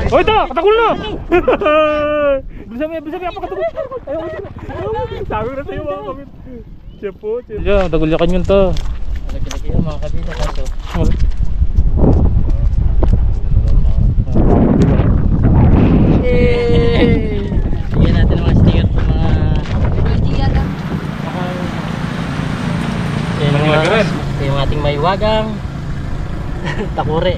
Oh, ito! Katakul na! Bilisan mo, pakatagul. Ayaw ko sila. Sabi ko na sa'yo mga kabit. Siya po, siya. Diyan, tagulyakan yun to. Lagi-lagi yung mga kabita kaso. Bigyan natin ng mga sticker sa mga... yung ating maywagang takure.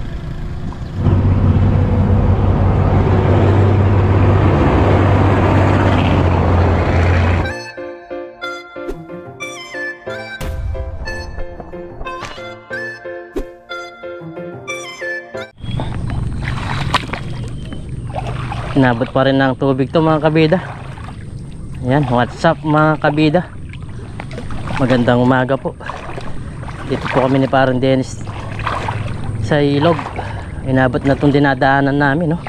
Inabot pa rin ng tubig to mga kabida. Ayan, what's up mga kabida, magandang umaga po. Dito po kami ni parang Dennis sa ilog. Inabot na itong dinadaanan namin, no?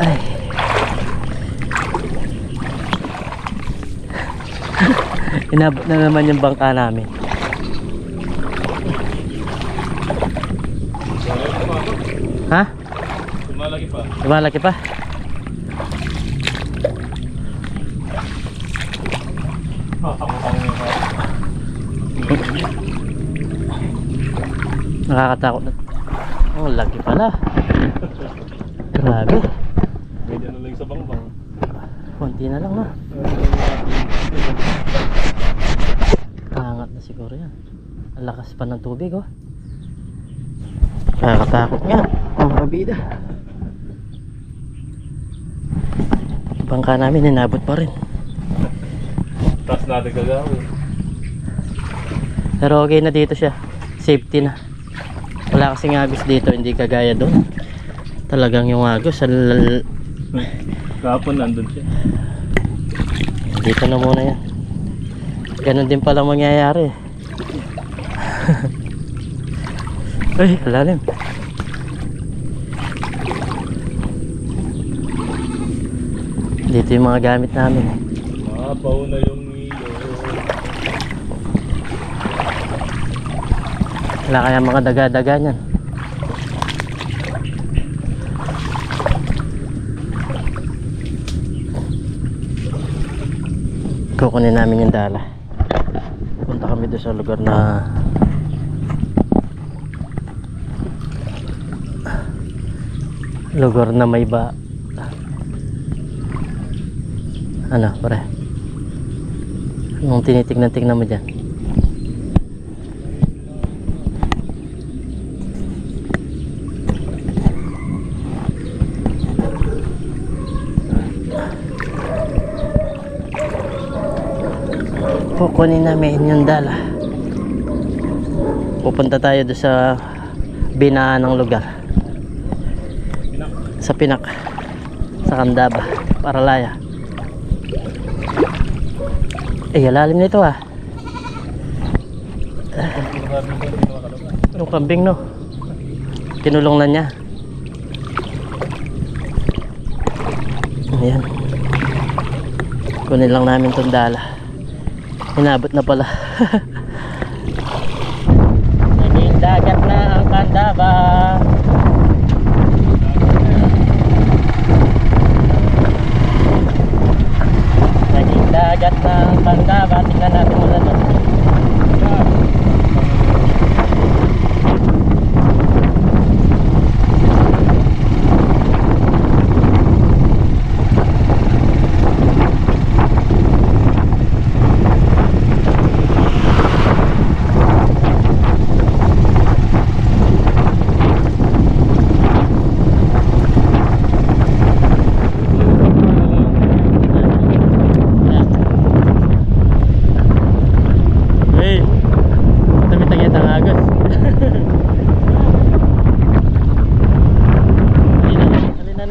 Ay. Inabot na naman yung bangka namin. Ha? Lumalaki pa. Lumalaki pa? Nakakatakot na. Oh, laki pala. Grabe. Medyo na lang sa bangbang. Konti na lang, no? Angat na siguro yan. Ang lakas pa ng tubig, oh. Nakakatakot nga ang kabida. Bangka namin inabot pa rin. Taas natin kagawin. Pero okay na dito siya. Safety na. Wala kasing agos dito, hindi kagaya doon. Talagang yung agos kahapon nandun siya. Dito na muna yan. Ganon din pala mangyayari. Ay, lalim. Dito yung mga gamit namin. Mapaw na yung iyo. Wala kaya mga daga-daga niyan. Kukunin namin yung dala. Punta kami doon sa lugar na may ba ano pare, anong tinitignan mo dyan? Kukunin namin yung dala. Pupunta tayo doon sa binaan ng lugar, sa Pinak, sa Candaba, Paralaya. Lalim nito ah. Yung kambing, no? Kinulong na niya. Ayan. Kunin lang namin itong dala. Inabot na pala. Naging dagat na ang Candaba. Dagat ng Candaba. Tingnan natin muna doon.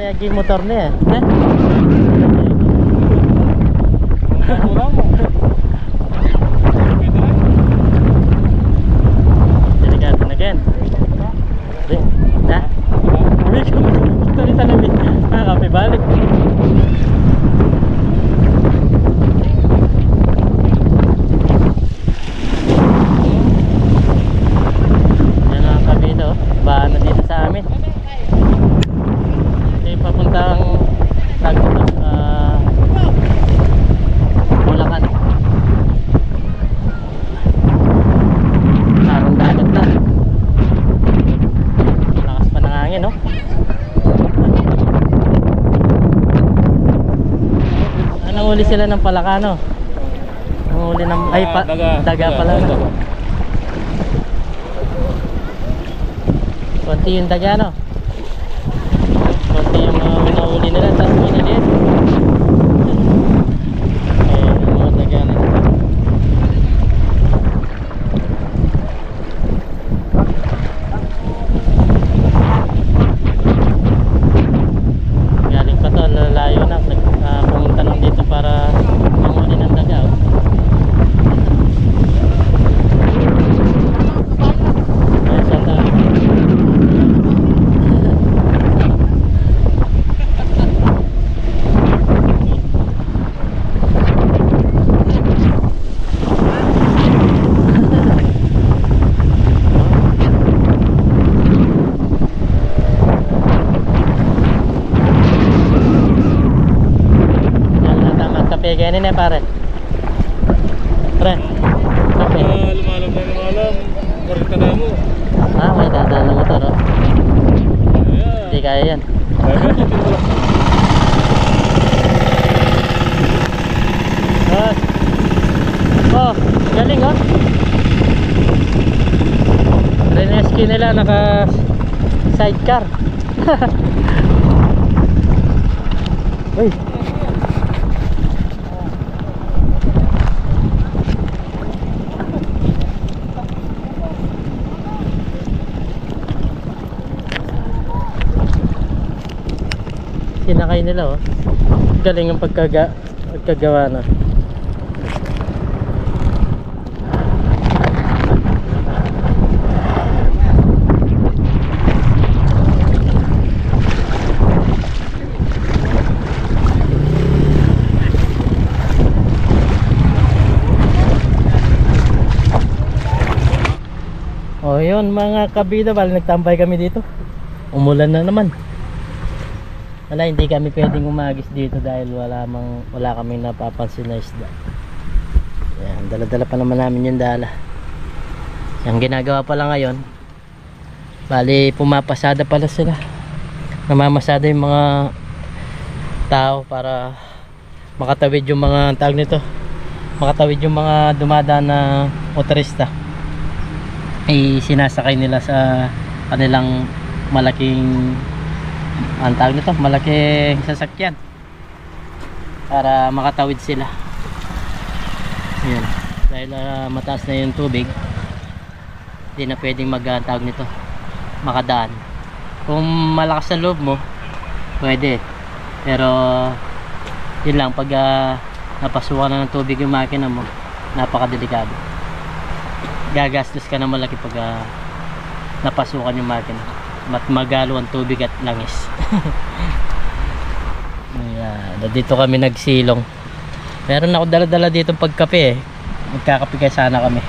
Naging motor niya eh. Delikado na again. Ha? Uwi ka mo. Ito sa namin. Kape balik. Yan ang kabito. Nanguli sila ng palakano. Nanguli ng ay daga pala. Konti yung daga, no? Konti yung mga nahuli nila, tapos minaliit. Ayan yung mga daga na ito. Galing pa to, lalayo na. Pumunta lang dito para mamuli ng daga. Oh. Ayan, sata. Ganyan na pare. Pre. Kape. Lumalam na lumalam. Korita na mo. Ah, may dadaan na motor, oh. Ayan. Hindi kaya yan. Oh, galing, oh. Renescue nila, naka sidecar. Uy. Sinakay nila, oh. Galing ang pagkagawa na. Oh, yun mga kabida, bali nagtambay kami dito. Umulan na naman. Wala, hindi kami pwedeng umagis dito dahil wala kaming napapansin na isda. Ayan, dala-dala pa naman namin yung dala. Yung ginagawa pala ngayon, bali pumapasada pala sila. Namamasada yung mga tao para makatawid yung mga tawag nito. Makatawid yung mga dumadaan na motorista. Sinasakay nila sa kanilang malaking ang tawag nito, malaking sasakyan para makatawid sila. Ayan. Dahil mataas na yung tubig, hindi na pwedeng tawag nito, makadaan. Kung malakas sa loob mo, pwede, pero yun lang, pag napasukan na ng tubig yung makina mo, napakadelikado. Gagastos ka na malaki pag napasukan yung makina. Magalo ang tubig at langis. Ayan, dito kami nagsilong. Meron ako dala-dala dito pagkape, eh. Magkakape kaya sana kami.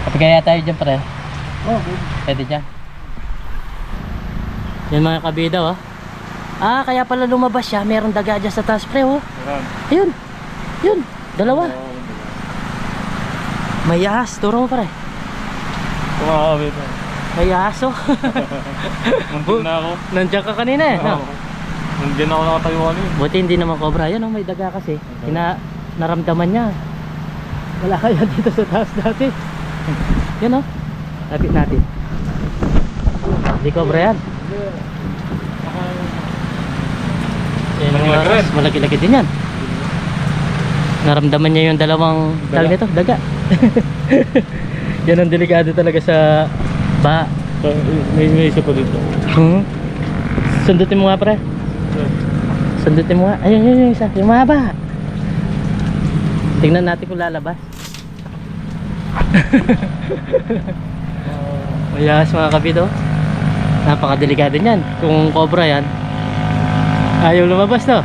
Kape kaya tayo dyan, pre. Oh, pwede dyan. Yan mga kabida, oh. Ah, kaya pala lumabas siya. Meron daga dyan sa taas, pre, oh. Ayun. Yun, dalawa. May ahas, turo mo, pre. Kumakabit. May aso. Muntik na ako. Nandiyan ka kanina, eh. No? Nandiyan ako nakatayo kanina. Buti hindi naman cobra. Yan, oh, may daga kasi. Naramdaman niya. Wala kaya dito sa taas dati. Yan, oh. Lapit natin. Hindi cobra yan. Yan, malaki-laki din yan. Naramdaman niya yung dalawang tawag nito, daga. Yan ang delikado talaga sa ba. May isa pa dito. Sundutin mo nga, pre. Sundutin mo nga. Ayun, yung isa. Yung mahaba. Tingnan natin kung lalabas. Mayas mga kabito. Napakadelikado niyan. Kung cobra yan, ayaw lumabas, no?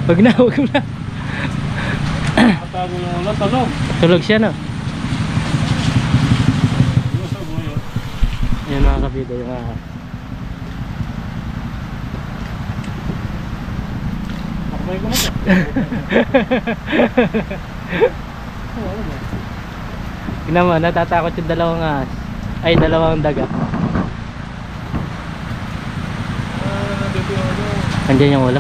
Wag na. Tulog siya, no? Yan mga kabito, yung ahas. Nakabay ko na ito. Tignan mo, natatakot yung dalawang ahas. Ay, dalawang daga. Dito yung ano. Andiyan yung ulo.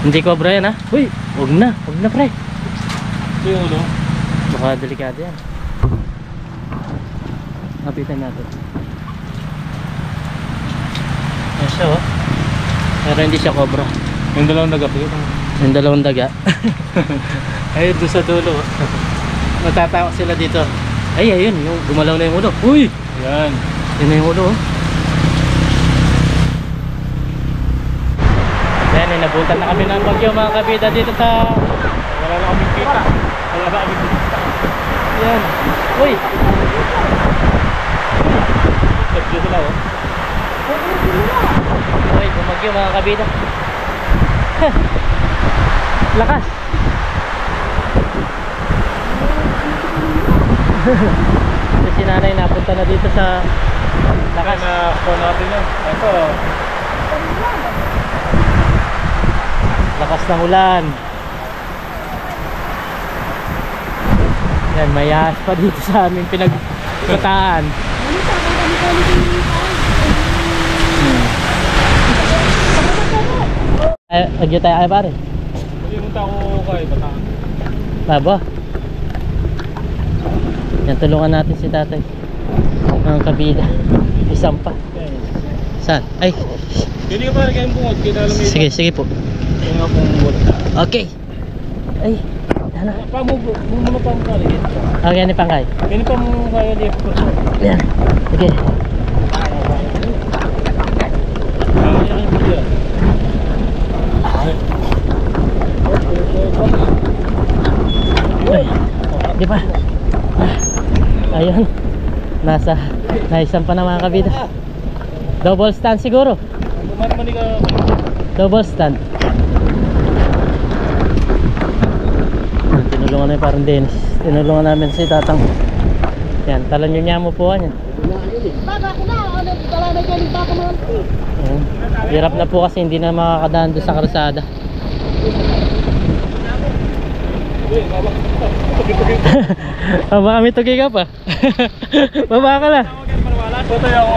Hindi cobra yan ha. Uy, huwag na pre. Ito yung ulo. Baka delikado yan. Kapitan natin. Ayan siya oh. Pero hindi siya cobra. Yung dalawang daga. Yung dalawang daga. Ayun doon sa dulo oh. Matatawa sila dito. Ay ayun, yung gumalaw na yung ulo. Uy! Yan. Yun na yung ulo oh. Yan, inabutan na kami ng bagyo mga kabida dito sa... Wala na kaming kita. Wala na kaming kita. Yan. Uy! Bagyo sila oh. Uy, bumagyo mga kabida. Lakas! So, si nanay napunta na dito sa lakas. Na ako natin yan. Ito. Lakas ng ulan. Yan, may ahas pa dito sa aming pinagbataan. Agyo tayo ay pare. Hindi mo ako kay Bataan. Baba. Yan, tulungan natin si tatay. Ang kabida. Isang pa. Saan? Ay. Hindi ka pare kayong bungod. Kita alam mo Sige, sige po. yung nga bungod. Okay. Ay. Ano? Muna pa mo pare. Okay, ni Pangkay. Pili pa mo kayo lift ko. Yan. Sige. Ay. Di ba? Ayun. Naisan pa na mga kabida. Double stand siguro. Bumani ka. Double stand. Tinulungan na yung parang Dennis. Tinulungan namin si Tatang. Yan, talan nyo niya mo po yan. Ayan. Hirap na po kasi hindi na makakadaan doon sa karsada. Baka may tugi ka pa. Baba ka lang. Patay ako.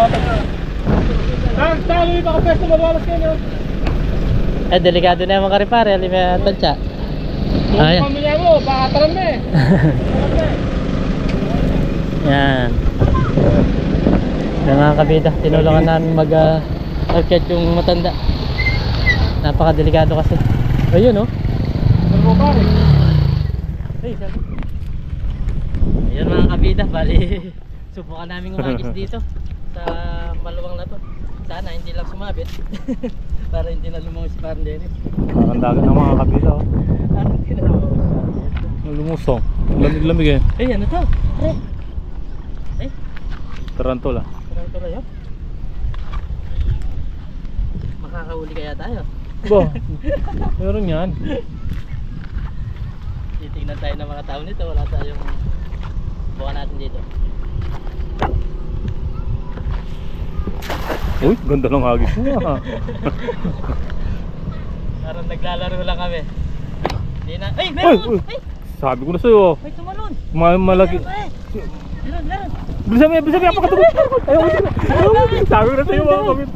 Talo yung pakapesto malwalas kayo. Eh, delikado na yung mga karipare. Alimaya tansya. Yung pamilya mo, baka taram na eh. Yan. Yung mga kabida, tinulungan namin mag-catch yung matanda. Napaka-delikado kasi. Ayun oh. Ano pare? Ay, sabi. Ayun mga kabida, bali subukan namin umagis dito sa maluwang na to. Sana hindi lang sumabit. Para hindi na lumungo si Parang Dennis. Nakakandagan ng mga kabila oh. Ano hindi na lumungo? Lumusong. Lamig-lamig eh. Ay, ano to? Ay, Tarantula. tarantula yun. Makakahuli kaya tayo? Ba? Meron yan. Titignan tayo ng mga tao nito. Wala tayong bukan natin dito. Uy, ganda ng hagis mo ah. Parang naglalaro lang kami. Hindi na. Ay, meron! Ay! Sabi ko na sa'yo. May tumalon! Malaki. Meron! Bilisan mo yan, napakatugod. Ayaw mo. Sabi ko na sa'yo mga kamit.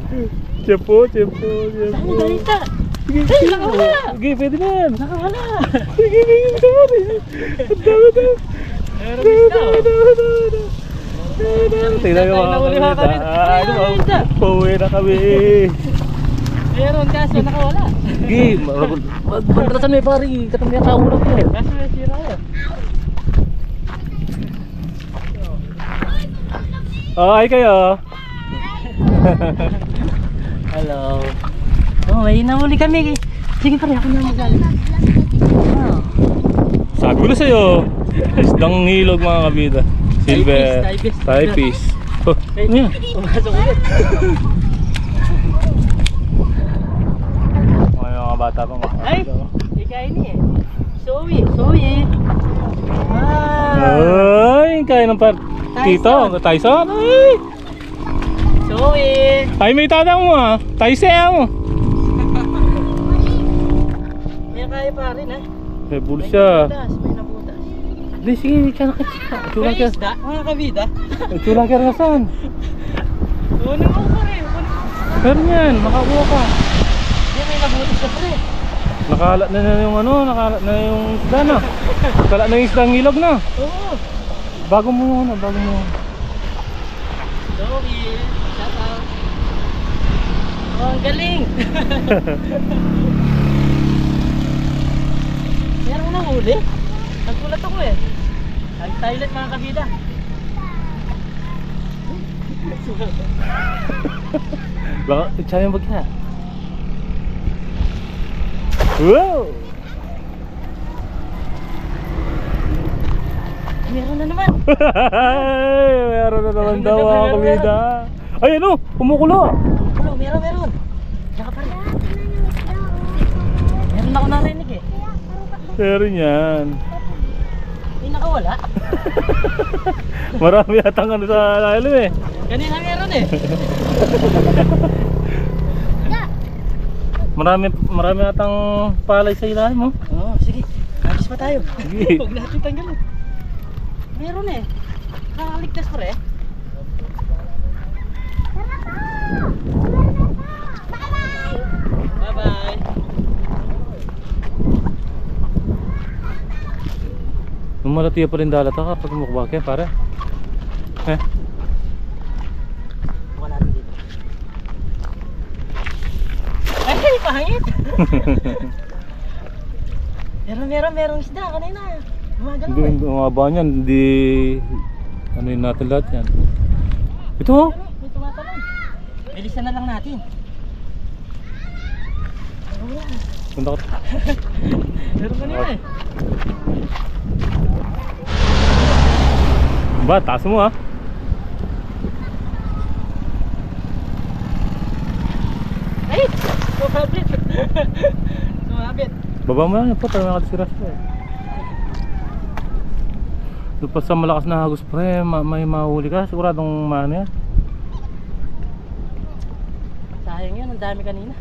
Tiyempo. Saan yung balita? Sige, Ay, nakawala! Sige, pwede na yan. Nakawala! Sige. Ang dami. Meron isda! Tingnan ko mga kamit. Ano ba? Pauwi na kami. Meron kaso nakawala. Sige, madrasan may pari. Katang niya kaulap yun. Kaso may sira yun. Oh, ay kayo. Hello. Oh, may nahuli kami. Sige pare, ako na magaling. Oh. Sabi ko na sa'yo. Isdang hilog mga kabida. Silver. Typis. Oh, ano yan? Pumasok ulit. Mga bata pa mga Ay! Ikain niya eh. Zoe! Ay, kaya ng tito, Tyson. Ay! Zoe! Ay, may tadang mo ah. Tyson mo. Kaya pa rin ha. May bull siya. May nabutas. Hindi, sige, ka nakita. May isda, mga kabida. Chulaker nga saan? Kunin mo ko rin. Meron yan, makakuha ka. Hindi, may nabutas na pare. Nakalat na yung ano, nakalat na yung isda na. Nakalat na yung isda ng ilog na. Oo. Bago mo muna, bago mo. Sorry. Shout out. Oh, ang galing. Meron mo na huli? Nagkulat ako eh. Ang silent mga kabida. Baka, tsaka yung bagya. Wow! Meron na naman. Meron na naman daw mga kabida. Ay ano, kumukulo. Ano, meron. Tsaka pa rin. Meron ako narinig eh. Meron yan. May nakawala. Marami atang ano sa lalim eh. Kanina meron eh. Marami atang palay sa ilalim mo. Oo, sige. Agis pa tayo. Sige. Huwag natin tanggalin. Meron eh. Nakakaligtas pa rin. Bye-bye. Malatiya pa rin dalat ka kapag mukbake pare. Buka natin dito. Ay, pangit. Meron isda kanina. Umagal Hindi, eh. ang haba niyan, hindi ano yun natin lahat yan. Ito oh. May tumatalon. Bilisan na lang natin. Punta ka. Meron kanina eh. Ba, taas mo ha. Ay! Sumabit! Sumabit! Baba mo lang yan po, tayo nakatisiras po eh. Doon pa sa malakas na hagos pre, may mahuli ka, siguradong maano yan. Sayang yan, ang dami kanina.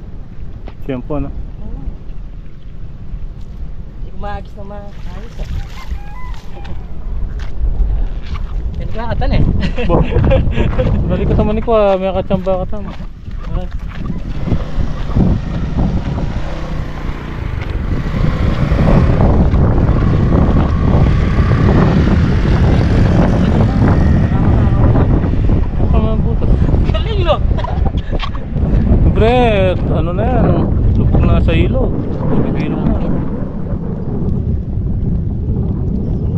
Siyempo no. Hindi ko maagis na maayos eh. Pinagkakatan eh. Bo, dali ka tama ni ko ah, may katsamba ka tama. Galing no? Siyempre, ano na yan, lupog na sa ilog. Ilog na.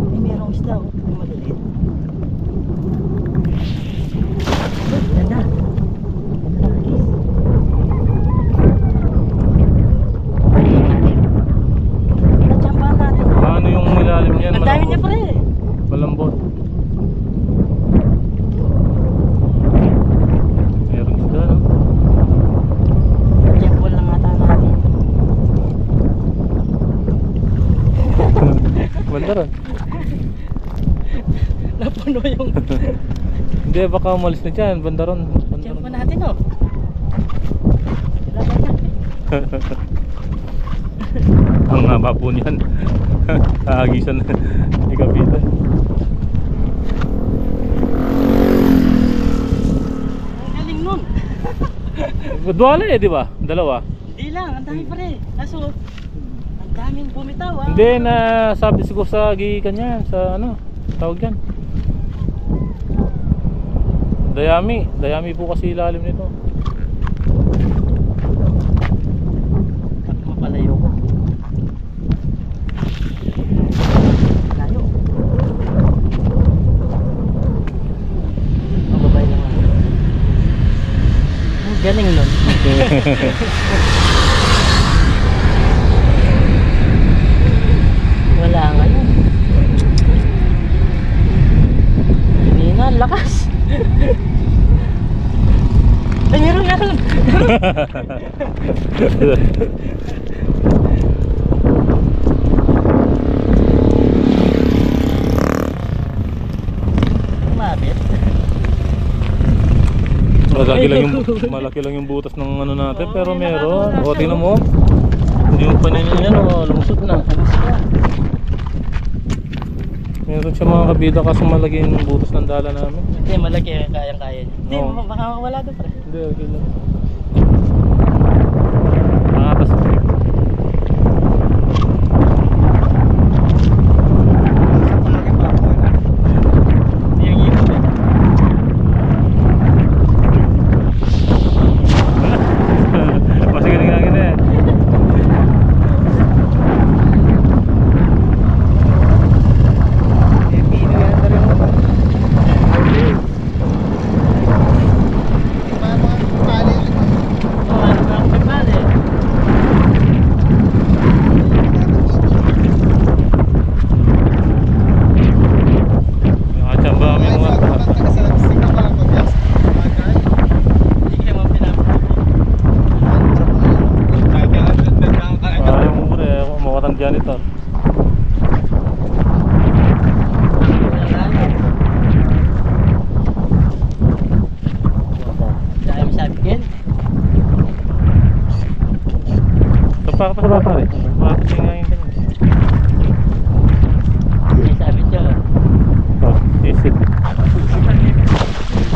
May merong isda oh, maliliit. Ganda. Natsambahan natin. Ano yung milalim niyan? Ang dami niya pa rin eh. Malambot. Meron isda no? Jeffball lang ata natin. Banda ron. Napuno yung Hindi, baka umalis na dyan. Banda ron. Banda jeffball ron. natin oh. Laban natin. Ang haba po niyan. Hagisan na. Ikapitan. Ang galing nun. Duwala eh, di ba? Dalawa. Hindi lang, ang dami pa rin. Kaso, ang daming bumitaw ah. Hindi na sabi siguro sa gigikan yan. Sa ano, tawag yan. Dayami po kasi ilalim nito. Mapalayo ko. Layo. Mababay lang ako. Ang galing nun. Wala nga yun. Kanina, ang lakas. Ay, meron. Mabit. Malaki lang yung butas ng ano natin, pero meron. O, tingnan mo. Hindi mo pa yan, o, lumusot na. Meron siya mga kabida kaso malaki yung butas ng dala namin. Hindi, malaki. Kayang-kaya niya. Hindi, Oo. baka makawala doon pa rin. Hindi, okay lang. Pangatas. janitor. Dahil masabihin. Tapak pa pare. Bakit ngayon din? May sabi siya. Oh, isip.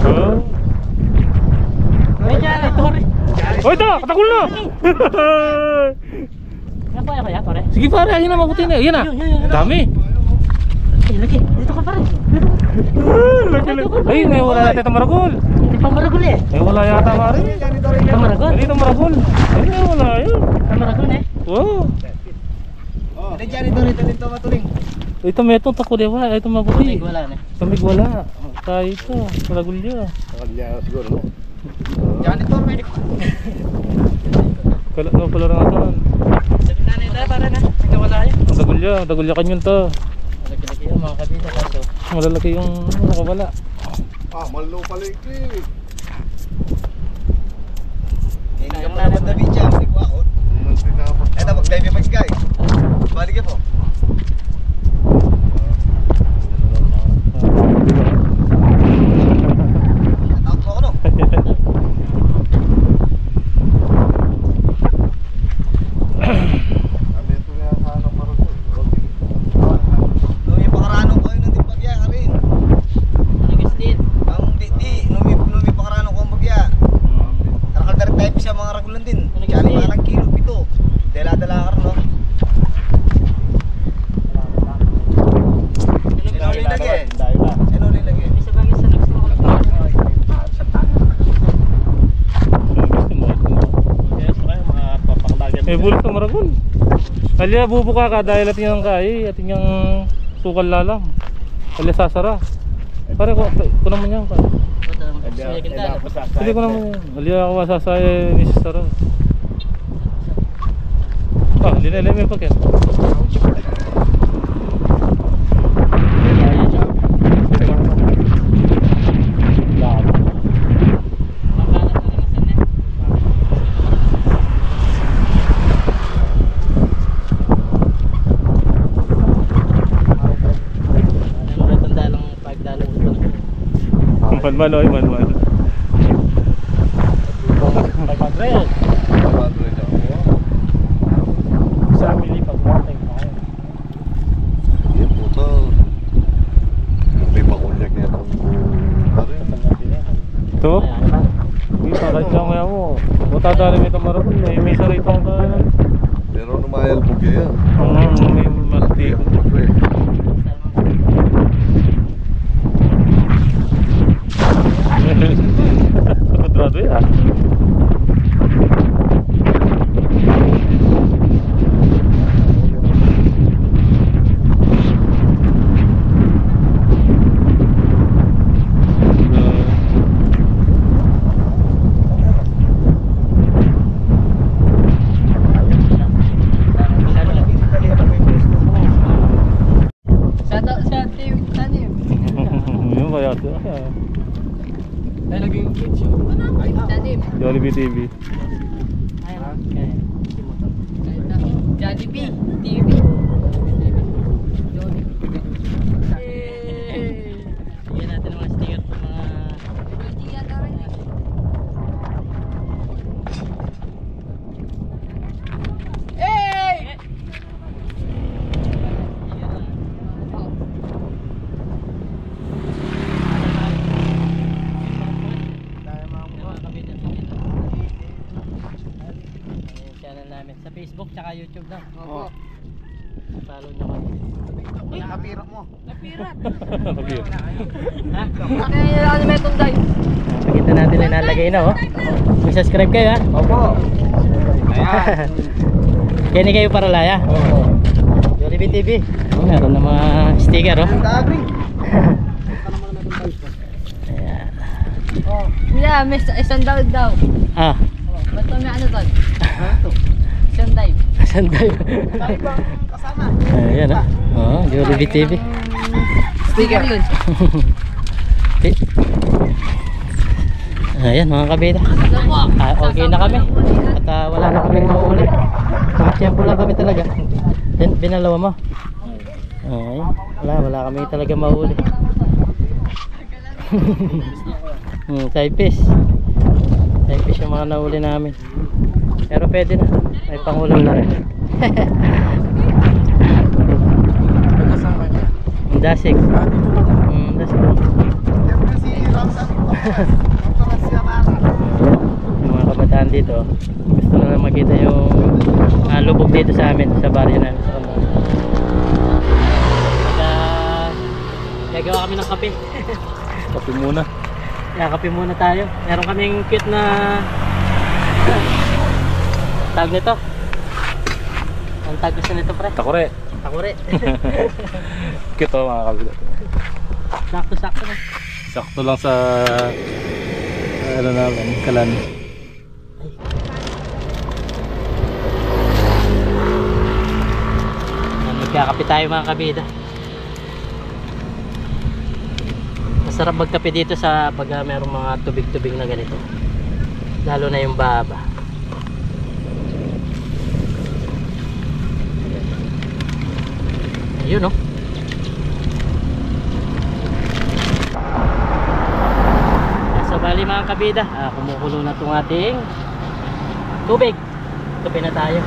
Oh. May janitor. Oh, ito! Katakul na! Kaya pare. Sige pare, ayun na mabuti na. Yan na. Dami. Lagi. Dito ka pare. Ay, may wala natin itong maragol. Hindi pa maragol eh. May wala yata pare. Ito maragol. Ay, itong maragol. Ay, may wala yun. Ito maragol eh. Wow. Ada janitor ito dito matuling. Ito may itong takulewa. Ito mabuti. Wala na. Kamig wala. Tayo ito. Maragol niya. Siguro no. Janitor may Pala rin ito. Sabi na nila para na. Ikaw wala yan. Dagulya kanyon to. Malaki-laki yung mga kabila kaso. Malalaki yung nakawala. Ah, malo pala ito. Hindi ka ka pa naman David dyan. Hindi ko ako. Eto, mag-dive pa guys. Balik po. Ako no? Numi pakarano ko yun ng bagya rin. Nagis din. Ang numi pakarano ko ang bagya. Nakakal na rin tayo siya mga ragulan din. Kaya parang kilo, pito. Dala-dala ka rin no? Sino ulit lagi eh? Sino ulit lagi? Isa bagay sa next mo. Eh, bulit ang maragol. Alya, bubuka ka dahil ating yung kay, ating yung sukal lalam. Alya, sasara. Pare, ko naman yan. Hindi ko naman yan. Alya, ako masasaya ni Sara. Ah, linelay mo yung pakyan. Manman, oy, manman. 500. Sa mili pag morning tayo. Iya puto. May pakulyak niya itong Ito? Hindi, tarat siya kaya mo. Buta dali may tamarapon. May saritong ka. Pero numayal po kaya. May malati. Kudrado yan. Yung kaya ito. Ay, naging kids yun. Jollibee TV. Jollibee TV. Bigyan natin ng mga sticker sa mga channel namin sa Facebook tsaka YouTube na. Oo. Follow nyo kami. Napira mo. Ha? Pakita natin na nalagay na oh. Mag-subscribe kayo ha. Opo. Kaya kayo para laya. Oo. Jollibee TV. Meron na mga sticker oh. Dami. Ayan. Kuya, may isang dive daw. Ah, Ba't may ano doon? Isang dive. sanday. Kasama. Ayan ah. Oh, Jollibee TV. Sticker yun. Ayan mga kabida. Okay na kami. At wala na kami mauuli. Mga tiyempo lang kami talaga. Binalawa mo? Ay, wala kami talaga mahuli. Typist yung mga nahuli namin. Pero pwede na, may pangulam na rin. Dasik. Dasik. Yung mga kabataan dito gusto na lang makita yung lubog dito sa amin, sa baryo namin sa Kambal. Gagawa kami ng kape. Kape muna. Kape muna tayo. Meron kaming cute na tag nito. Ang tag gusto nito, pre? Takore. Takore. Cute oh, mga kabida. Sakto na. Sakto lang sa ano namin, kalan. Magkakape tayo mga kabida. Masarap magkape dito sa pag merong mga tubig-tubig na ganito. Lalo na yung baba. Ayun oh. So bali mga kabida, kumukulo na itong ating tubig. Kape na tayo.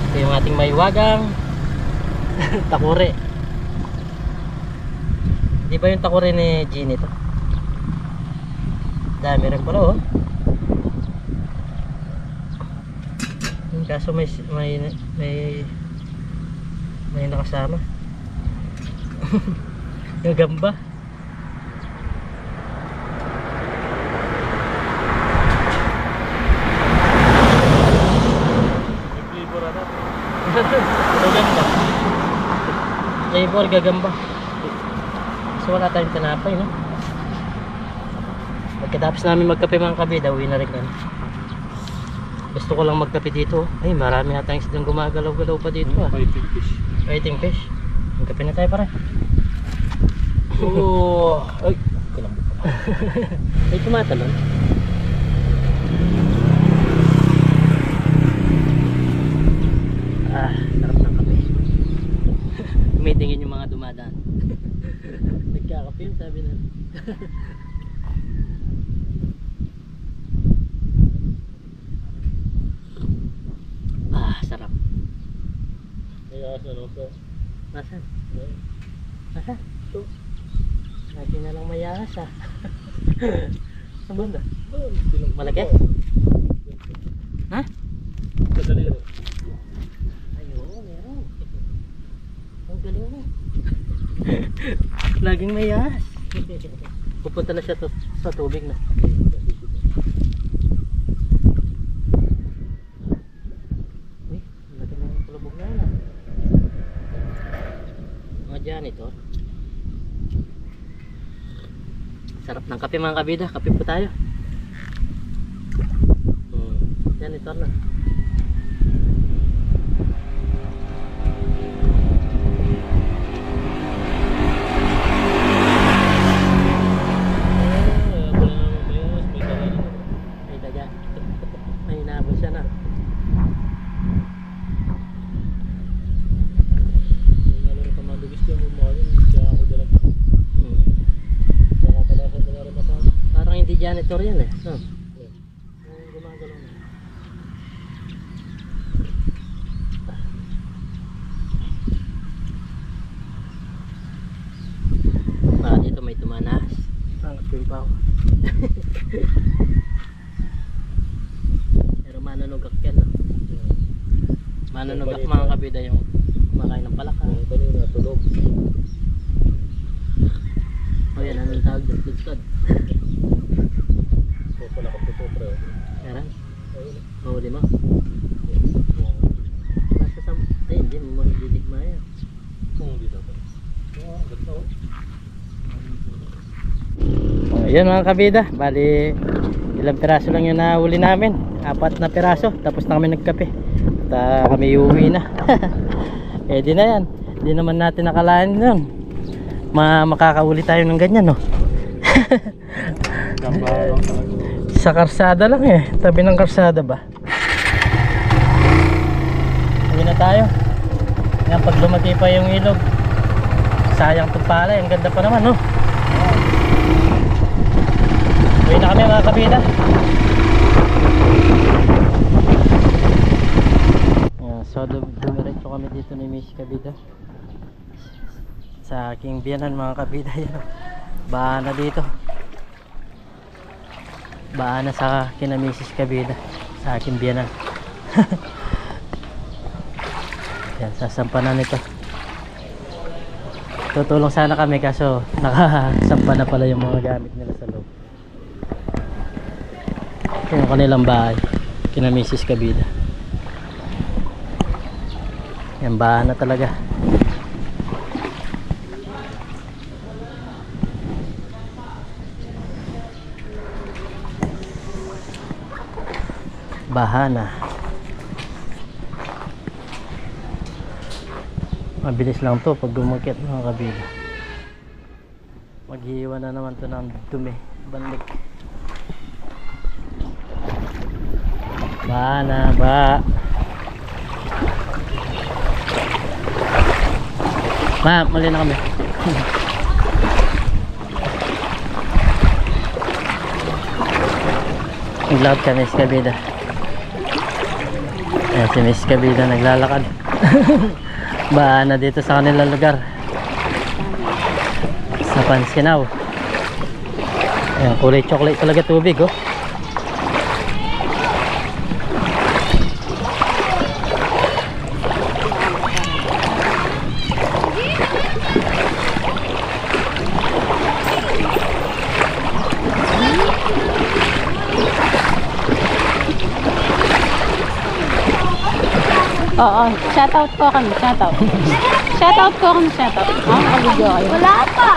Ito yung ating maiwagang takure. Di ba yung takure ni Jeannie to? Dami rin pala oh. Kaso may nakasama. Yung gamba. Gagamba. Flavor gagamba. So wala tayong tinapay, no? Pagkatapos namin magkape mga kabida, uwi na rin kami. Gusto ko lang magkape dito. Ay, marami natang isdang gumagalaw-galaw pa dito ah. Fighting fish. Fighting fish. Magkape na tayo pare. Oh, ay, kalambot pa. Ay, tumatalon. Sarap ng kape. Tumitingin yung mga dumadaan. Nagkakape yun, sabi na. Sarap. Kaya ano to? Nasaan? Nasaan? Lagi na lang mayahas ah. Saan banda? Malaki? Ha? Kadaliro. Ayun, meron. Ang galing mo. Laging mayahas. Pupunta na siya sa tubig na. Ito. Sarap ng kape mga kabida. Kape po tayo. Janitor na. May daga. May hinabol siya na. Parang hindi janitor yan eh, no? Gumagalaw na. Dito may tumanas. Tangkapin pa ako. Pero manunugak yan, no? Manunugak mga kabida yung kumakain ng palaka. Kanina tulog. O yan, anong tawag dyan? Tudtod. So pala kapito pre. Meron? Mahuli mo? Nasa sa... Ay, hindi mo didigma yan. Kung dito to. Ganda oh. Ayan mga kabida, bali ilang piraso lang yung nahuli namin. 4 na piraso, tapos na kami nagkape. At kami uwi na. Eh di na yan. Hindi naman natin nakalain nun. Makakauli tayo ng ganyan, no? Gamba lang talaga. Sa karsada lang eh. Tabi ng karsada ba? Uwi na tayo. Yan, pag lumaki pa yung ilog, sayang itong palay. Ang ganda pa naman, no? Uwi na kami mga kabida. Yan, so dumiretso kami dito ni Miss Kabida sa aking biyanan mga kabida. Yan, baha na dito. Baha na sa kina Mrs. Kabida sa aking biyanan. Yan, sasampanan nito. Tutulong sana kami kaso nakasampa na pala yung mga gamit nila sa loob. Ito yung kanilang bahay kina Mrs. Kabida. Yan, baha na talaga. Baha na. Mabilis lang to pag gumakit mga kabila. Maghihiwa na naman to ng dumi, bandik. Baha na, baha. Ma, mali na kami. Naglakad kami sa kabida. Ayan si Miss Kabida naglalakad. Baha na dito sa kanilang lugar sa Panskinaw. Ayan, kulay chocolate talaga tubig, oh. Oo, shoutout po kami, shoutout. Shoutout po kami, shoutout. Video kayo. Wala pa.